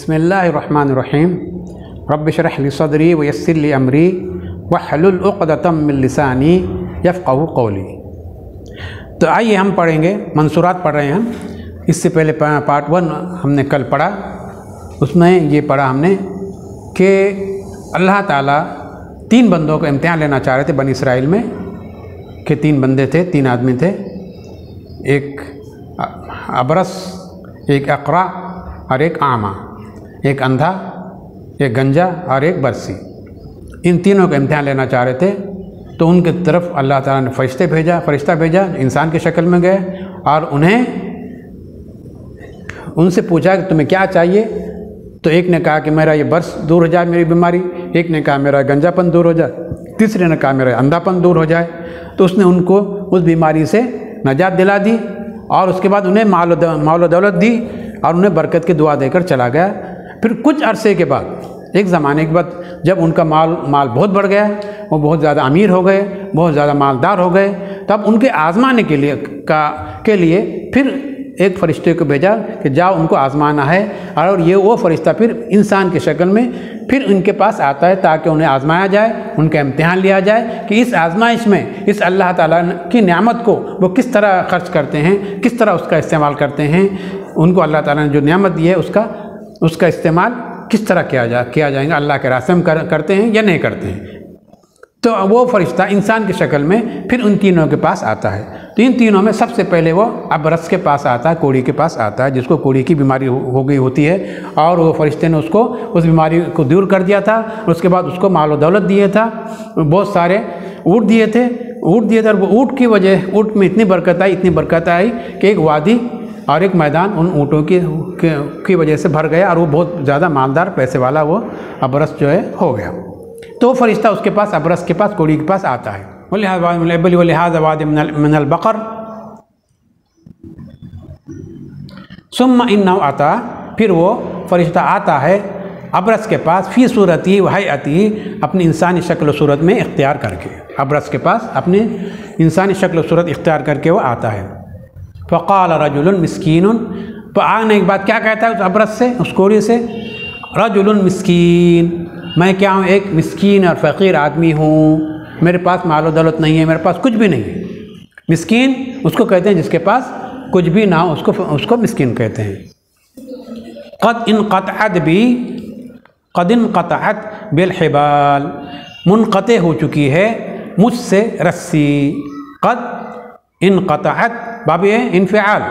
बिस्मिल्लाहिर्रहमानिर्रहीम रब्बि इश्रह ली सदरी व यस्सिर ली अमरी वहलुल उक़दतम मिन लिसानी यफ़क़हू क़ौली। तो आइए हम पढ़ेंगे, मंसूरात पढ़ रहे हैं हम। इससे पहले पार्ट 1 हमने कल पढ़ा, उसमें ये पढ़ा हमने कि अल्लाह ताला 3 बंदों का इम्तिहान लेना चाह रहे थे बनी इसराइल में, कि 3 बंदे थे, 3 आदमी थे, एक अबरस, एक अक़रा और एक आमा, एक अंधा, एक गंजा और एक बरसी। इन तीनों का इम्तिहान लेना चाह रहे थे। तो उनके तरफ अल्लाह ताला ने फरिश्ता भेजा, इंसान की शक्ल में गए और उनसे पूछा कि तुम्हें क्या चाहिए। तो एक ने कहा कि मेरा ये बर्स दूर हो जाए, मेरी बीमारी। एक ने कहा मेरा गंजापन दूर हो जाए। तीसरे ने कहा मेरा अंधापन दूर हो जाए। तो उसने उनको उस बीमारी से नजात दिला दी और उसके बाद उन्हें माल दौलत दी और उन्हें बरकत की दुआ देकर चला गया। फिर कुछ अरसे के बाद, एक ज़माने के बाद, जब उनका माल बहुत बढ़ गया, वो बहुत ज़्यादा अमीर हो गए, बहुत ज़्यादा मालदार हो गए, तब उनके आज़माने के लिए फिर एक फ़रिश्ते को भेजा कि जाओ उनको आज़माना है। और वो फ़रिश्ता फिर इंसान की शक्ल में फिर उनके पास आता है ताकि उन्हें आज़माया जाए, उनका इम्तिहान लिया जाए कि इस आज़माइश में इस अल्लाह ताला की नेमत को वो किस तरह खर्च करते हैं, किस तरह उसका इस्तेमाल करते हैं। उनको अल्लाह ताला ने जो नेमत दी है उसका इस्तेमाल किस तरह किया जाएगा, अल्लाह के रास्ते में करते हैं या नहीं करते हैं। तो वो फ़रिश्ता इंसान की शक्ल में फिर उन तीनों के पास आता है। तो इन तीनों में सबसे पहले वो अबरस के पास आता है, कोढ़ी के पास आता है, जिसको कोढ़ी की बीमारी हो गई होती है। और वो फ़रिश्ते ने उसको उस बीमारी को दूर कर दिया था। उसके बाद उसको माल और दौलत दिए था, बहुत सारे ऊँट दिए थे। और वो ऊँट में इतनी बरकत आई कि एक वादी और एक मैदान उन ऊँटों की वजह से भर गया और वो बहुत ज़्यादा मालदार, पैसे वाला वो अबरस जो है हो गया। तो फ़रिश्ता उसके पास, अबरस के पास, कोढ़ी के पास आता है। मिनल बकर सुम्मा इन्नहु आता, फिर वो फ़रिश्ता आता है अबरस के पास, फ़ी सूरती व हैअती, अपनी इंसानी शक्ल सूरत में इख्तियार करके। अबरस के पास अपनी इंसानी शक्ल सूरत इख्तियार करके वो आता है। फ़क़ाल रजुलुन मिस्कीनुन, तो आने के बाद क्या कहता है उस अबरस से, उस कोढ़ी से, रजुलुन मिस्कीन, मैं क्या हूँ, एक मिस्कीन और फ़कीर आदमी हूँ, मेरे पास मालो दौलत नहीं है, मेरे पास कुछ भी नहीं है। मिस्कीन उसको कहते हैं जिसके पास कुछ भी ना हो, उसको मिस्कीन कहते हैं। क़द इनक़तअत बिलहिबाल, मुनक़ते हो चुकी है मुझसे रस्सी। क़द इनक़तअत, बाब इनफ़िआल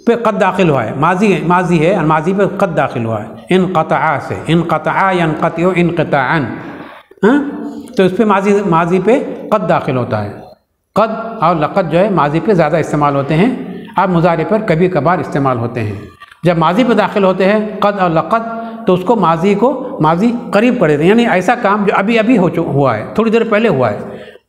पे क़द दाखिल हुआ है, माजी है और माजी पे क़द दाखिल हुआ है। इनक़तअ से, इनक़तअ यनक़तिउ इनक़िताअन, तो इस पर माजी पे क़द दाखिल होता है। क़द और लक़द जो है माजी पे ज़्यादा इस्तेमाल होते हैं, अब मुज़ारे पर कभी कभार इस्तेमाल होते हैं। जब माजी पे दाखिल होते हैं क़द और लक़द, तो उसको माजी करीब कर देते हैं, यानी ऐसा काम जो अभी अभी हुआ है, थोड़ी देर पहले हुआ है,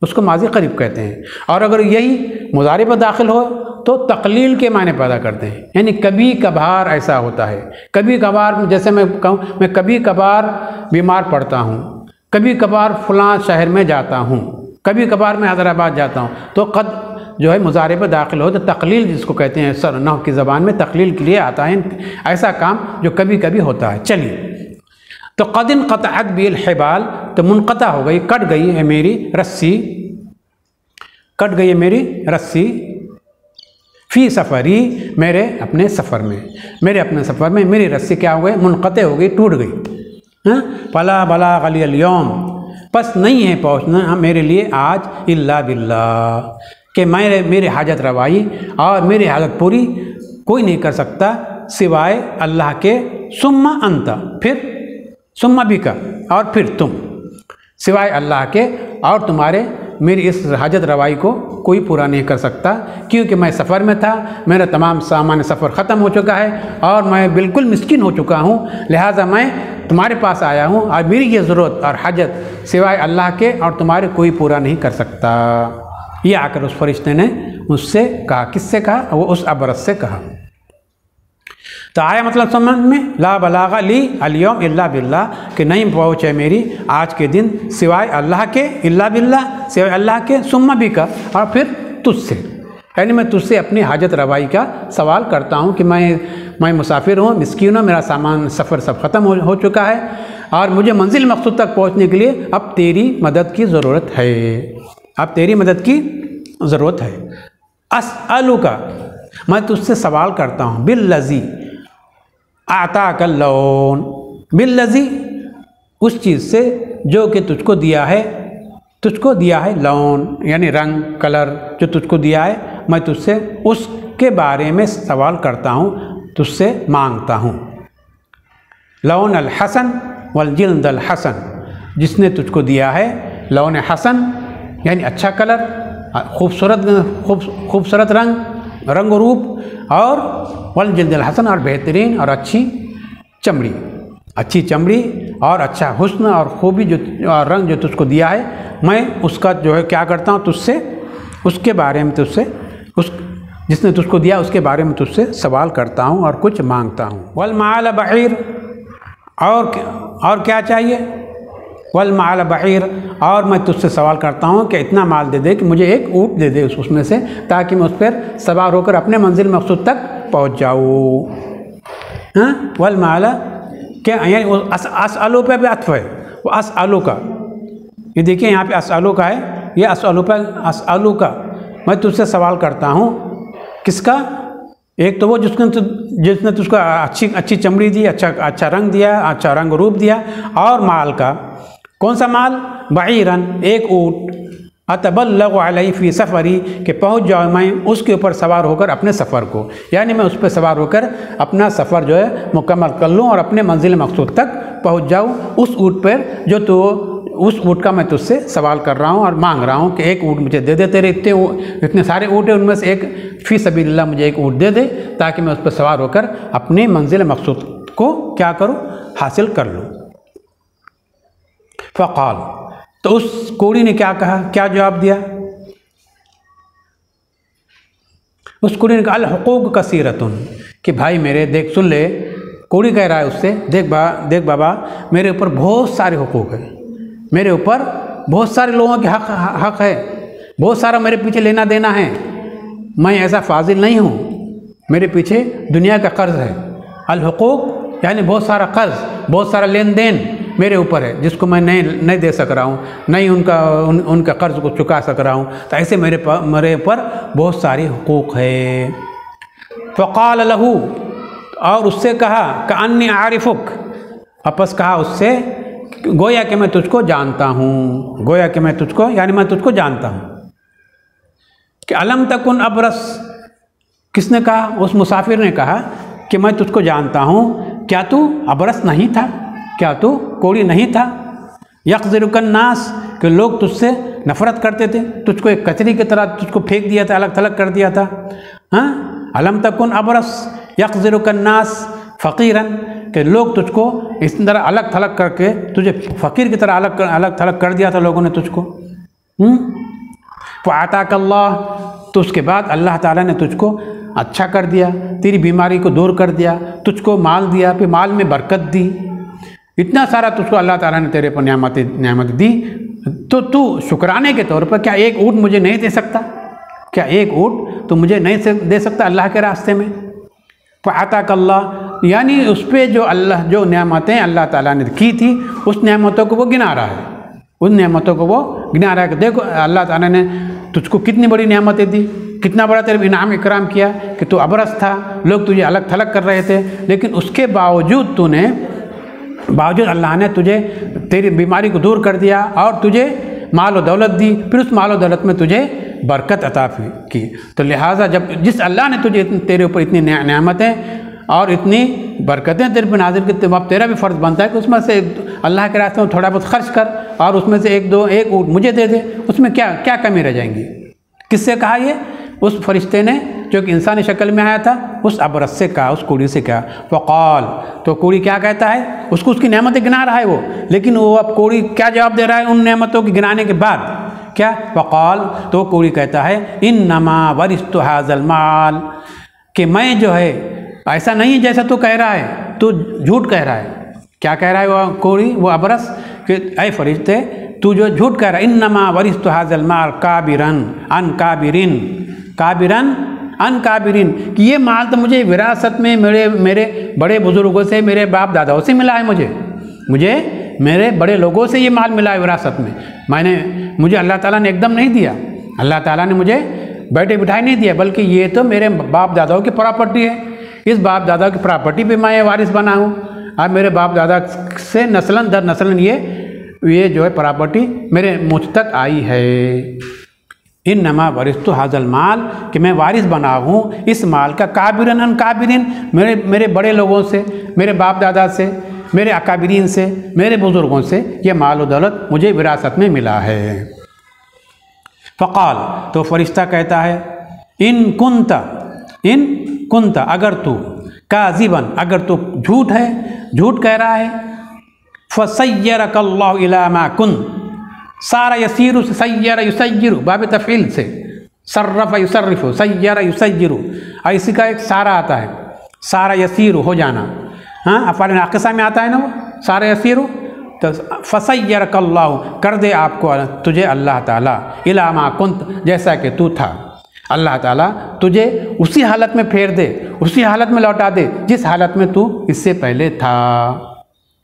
उसको माजी करीब कहते हैं। और अगर यही मुज़ारे पर दाखिल हो तो तक़लील के मायने पैदा करते हैं, यानी कभी कभार ऐसा होता है। कभी कभार, जैसे मैं कहूँ, मैं कभी कभार बीमार पड़ता हूँ, कभी कभार फ़लाँ शहर में जाता हूँ, कभी कभार मैं हैदराबाद जाता हूँ, तो क़द जो है मुज़ारे पर दाखिल हो तो तक़लील जिसको कहते हैं, नहव की ज़बान में तक़लील के लिए आता है, ऐसा काम जो कभी कभी होता है। चलिए, तो क़द इनक़तअत बिलहिबाल, तो मुनक़ता हो गई, कट गई है मेरी रस्सी, कट गई है मेरी रस्सी, फ़ी सफ़री, मेरे अपने सफ़र में, मेरी रस्सी क्या हो गई, मुनक़ते हो गई, टूट गई। फला बला गली अल-यौम, बस नहीं है पहुँचना मेरे लिए आज इल्ला बिल्लाह, कि मेरे हाजत रवाई और मेरी हाजत पूरी कोई नहीं कर सकता सिवाय अल्लाह के। सुम्मा अंता, फिर सुम्मा बिका, और फिर तुम, सिवाय अल्लाह के और तुम्हारे मेरी इस हाजत रवाई को कोई पूरा नहीं कर सकता, क्योंकि मैं सफ़र में था, मेरा तमाम सामान सफ़र ख़त्म हो चुका है और मैं बिल्कुल मिस्किन हो चुका हूँ, लिहाजा मैं तुम्हारे पास आया हूँ और मेरी ये ज़रूरत और हाजत सिवाय अल्लाह के और तुम्हारे कोई पूरा नहीं कर सकता। ये आकर उस फ़रिश्ते ने उससे कहा, किससे कहा, वो उस अबरस से कहा। तो आया मतलब समझ में, ला बलागा ली अल-यौम इल्ला बिल्लाह, कि नहीं पहुँचे मेरी आज के दिन सिवाय अल्लाह के, इल्ला बिल्लाह, सिवाय अल्लाह के, सुम्मा भी का, और फिर तुझसे, यानी मैं तुझसे अपनी हाजत रवाई का सवाल करता हूँ कि मैं मैं मुसाफिर हूँ, मिस्कीन हूँ, मेरा सामान सफ़र सब ख़त्म हो चुका है और मुझे मंजिल मकसूद तक पहुँचने के लिए अब तेरी मदद की ज़रूरत है, अब तेरी मदद की ज़रूरत है। अस्अलुका, मैं तुझसे सवाल करता हूँ, बिल्लज़ी आताकल लौन, बिल्लज़ी उस चीज़ से जो कि तुझको दिया है लौन यानी रंग, कलर जो तुझको दिया है, मैं तुझसे उसके बारे में सवाल करता हूँ, तुझसे मांगता हूँ। लौन अल हसन वल जिल्द अल हसन, जिसने तुझको दिया है लौन हसन यानी अच्छा कलर, खूबसूरत रंग रूप, और वल जिल्द अल हसन और बेहतरीन और अच्छी चमड़ी और अच्छा हुस्न और खूबी जो और रंग जो तुझको दिया है, मैं उसका जो है क्या करता हूँ, तुझसे उसके बारे में जिसने तुझको दिया उसके बारे में तुझसे सवाल करता हूँ और कुछ मांगता हूँ। वल माल बहीर, और क्या चाहिए, वल माल बहीर, और मैं तुझसे सवाल करता हूँ कि इतना माल दे दे कि मुझे एक ऊँट दे दे उसमें से, ताकि मैं उस पर सवार होकर अपने मंजिल मकसूद तक पहुँच जाऊँ। हाँ, वल माल क्या यानी असअलु पे भी अत्व है, वो असअलु का, ये देखिए यहाँ पे असअलु का है, ये असअलु का मैं तुझसे सवाल करता हूँ। किसका, एक तो वो जिसने तुझको अच्छी चमड़ी दी, अच्छा रंग दिया, अच्छा रंग रूप दिया, और माल का, कौन सा माल, बईरन एक ऊँट, अतबल्लगु अलैहि फी सफ़री के पहुँच जाओ मैं उसके ऊपर सवार होकर अपने सफ़र को, यानी मैं उस पर सवार होकर अपना सफ़र जो है मुकम्मल कर लूँ और अपने मंजिल मकसूद तक पहुँच जाऊँ उस ऊँट पर जो तो उस ऊँट का मैं तुझसे सवाल कर रहा हूँ और मांग रहा हूँ कि एक ऊँट मुझे दे दे, तेरे इतने सारे ऊँट हैं उनमें से एक फ़ी सबीलिल्लाह मुझे एक ऊँट दे दे, ताकि मैं उस पर सवार होकर अपने मंजिल मकसूद को क्या करूँ, हासिल कर लूँ। फ़क़ाल, तो उस कोड़ी ने क्या कहा, क्या जवाब दिया, उस कोड़ी ने कहा अल हुकूक कसीरतुन, कि भाई मेरे देख सुन ले, कोड़ी कह रहा है उससे, देख बाबा मेरे ऊपर बहुत सारे हुकूक है, मेरे ऊपर बहुत सारे लोगों के हक है, बहुत सारा मेरे पीछे लेना देना है, मैं ऐसा फाजिल नहीं हूँ, मेरे पीछे दुनिया का कर्ज है। अल हुकूक यानी बहुत सारा कर्ज, बहुत सारा लेन देन मेरे ऊपर है जिसको मैं नहीं दे सक रहा हूँ, नहीं उनका कर्ज को चुका सक रहा हूँ, तो ऐसे मेरे ऊपर बहुत सारे हुकूक है। फ़क़ाल लहू, और उससे कहा कअन्नी आरिफुक, वापस कहा उससे गोया कि मैं तुझको जानता हूँ, गोया कि मैं तुझको यानी मैं तुझको जानता हूँ। कि अलम तकुन अबरस, किसने कहा, उस मुसाफिर ने कहा कि मैं तुझको जानता हूँ, क्या तू अबरस नहीं था, क्या तू कोड़ी नहीं था। यक़ज़िरुकन नास, कि लोग तुझसे नफ़रत करते थे, तुझको एक कचरी की तरह तुझको फेंक दिया था, अलग थलग कर दिया था। हाँ, अलम तकुन अबरस यक़ज़िरुकन नास फ़क़ीरन, कि लोग तुझको इस तरह अलग थलग करके तुझे फ़कीर की तरह अलग थलग कर दिया था लोगों ने तुझको। फ़अताकल्लाह, तो उसके बाद अल्लाह ताला ने तुझको अच्छा कर दिया, तेरी बीमारी को दूर कर दिया, तुझको माल दिया, फिर माल में बरकत दी, इतना सारा तुझको अल्लाह ताला ने तेरे पर नेमत दी, तो तू शुक्राने के तौर पर क्या एक ऊँट मुझे नहीं दे सकता, क्या एक ऊँट तो मुझे नहीं दे सकता अल्लाह के रास्ते में। फ़अताकल्लाह यानी उस पर जो नेमतें अल्लाह ताला ने की थी उस नेमतों को वो गिना रहा है, उन नेमतों को वो गिना रहा है कि देखो अल्लाह ताला ने तुझको कितनी बड़ी नेमतें दी, कितना बड़ा तेरे इनाम इकराम किया, कि तू अबरस था, लोग तुझे अलग थलग कर रहे थे, लेकिन उसके बावजूद अल्लाह ने तुझे तेरी बीमारी को दूर कर दिया और तुझे माल और दौलत दी, फिर उस माल और दौलत में तुझे बरकत अता की। तो लिहाजा जब जिस अल्लाह ने तुझे तेरे ऊपर इतनी नेमतें और इतनी बरकतें तेरे पर नाज़िल की, अब तेरा भी फ़र्ज़ बनता है कि उसमें से अल्लाह के रास्ते में थोड़ा बहुत खर्च कर और उसमें से एक ऊँट मुझे दे दे, उसमें क्या कमी रह जाएंगी। किससे कहा ये, उस फरिश्ते ने जो कि इंसानी शक्ल में आया था, उस अबरस से कहा, उस कुड़ी से कहा। फ़क़ाल, तो कुड़ी क्या कहता है, उसको उसकी नेमतें गिना रहा है वो, लेकिन वो अब कुड़ी क्या जवाब दे रहा है उन नेमतों की गिनाने के बाद, क्या, फ़क़ाल, तो कुड़ी कहता है इन्नमा वरिस्तु हाज़ल माल, कि मैं जो है ऐसा नहीं जैसा तू कह रहा है, तू झूठ कह रहा है। क्या कह रहा है वो कोड़ी, वो अबरस, कि ऐ फरिश्ते तू जो झूठ कह रहा है, इन्नमा वरिस्तु हाज़ल माल काबिरन अन काबिरिन, काबिरन अन काबिरिन, कि ये माल तो मुझे विरासत में मेरे बड़े बुज़ुर्गों से, मेरे बाप दादाओं से मिला है। मुझे मेरे बड़े लोगों से ये माल मिला है विरासत में। मुझे अल्लाह ताला ने एकदम नहीं दिया, अल्लाह ताला ने मुझे बैठे बिठाए नहीं दिया, बल्कि ये तो मेरे बाप दादाओं की प्रॉपर्टी है। इस बाप दादा की प्रॉपर्टी पे मैं वारिस बना हूँ। अब मेरे बाप दादा से नस्लन दर नस्लन ये जो है प्रॉपर्टी मेरे मुझ तक आई है। इन नमा वरिस्तु हाजल माल, कि मैं वारिस बना हूँ इस माल का, काबिरन अन काबिरिन, मेरे बड़े लोगों से, मेरे बाप दादा से, मेरे अकाबिरीन से, मेरे बुज़ुर्गों से ये माल और दौलत मुझे विरासत में मिला है। फ़क़ाल, तो फरिश्ता कहता है, इन कुंता, अगर तू काज़िबन, अगर तू झूठ कह रहा है, फ़सय्यरकल्लाहु इला मा कुन, सारा यसीरु से सय्यर युसय्यरु, बाब तफ़ील से सर्रफ़ युसर्रिफ़ु, सय्यर युसय्यरु, इसी का एक सारा आता है, सारा यसीरु हो जाना। हाँ, अफ़ाल नाक़िसा में आता है ना वो, सारा यसीरु, तो फ़सय्यरकल्लाहु, कर दे आपको तुझे अल्लाह ताला, इला मा कुन्त, जैसा कि तू था। अल्लाह ताला तुझे उसी हालत में फेर दे, उसी हालत में लौटा दे जिस हालत में तू इससे पहले था।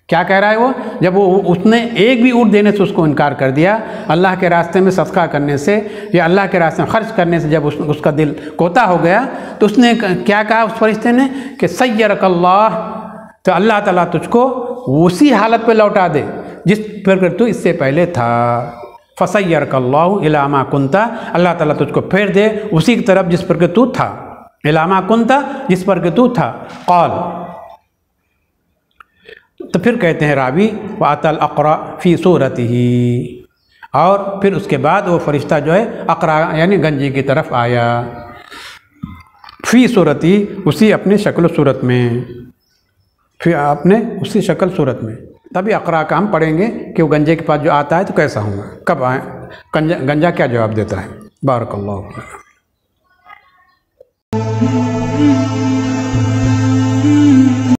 क्या कह रहा है वो? जब उसने एक भी ऊँट देने से उसको इनकार कर दिया, अल्लाह के रास्ते में सदका करने से या अल्लाह के रास्ते में खर्च करने से जब उसका दिल कोता हो गया, तो उसने क्या कहा उस फरिश्ते ने कि सय्यरकल्लाह, तो अल्लाह ताला तुझको उसी हालत पे लौटा दे जिस पर तू इससे पहले था। फ़सय्यरकल्लाहु इला मा कुन्ता, अल्लाह ताला तुझको फेर दे उसी की तरफ जिस पर के तू था, इला मा कुन्ता, जिस पर के तू था। क़ाल, तो फिर कहते हैं रावी, वातल अक़रा फ़ी सूरतिही, और फिर उसके बाद वो फरिश्ता जो है अक़रा यानी गंजी की तरफ आया, फ़ी सूरती, उसी अपनी शक्ल सूरत में, फिर आपने उसी शक्ल सूरत में। तभी अक़रा का हम पढ़ेंगे कि वो गंजे के पास जो आता है तो कैसा होगा, कब आए, गंजा क्या जवाब देता है। बारकल्लाहु फीक।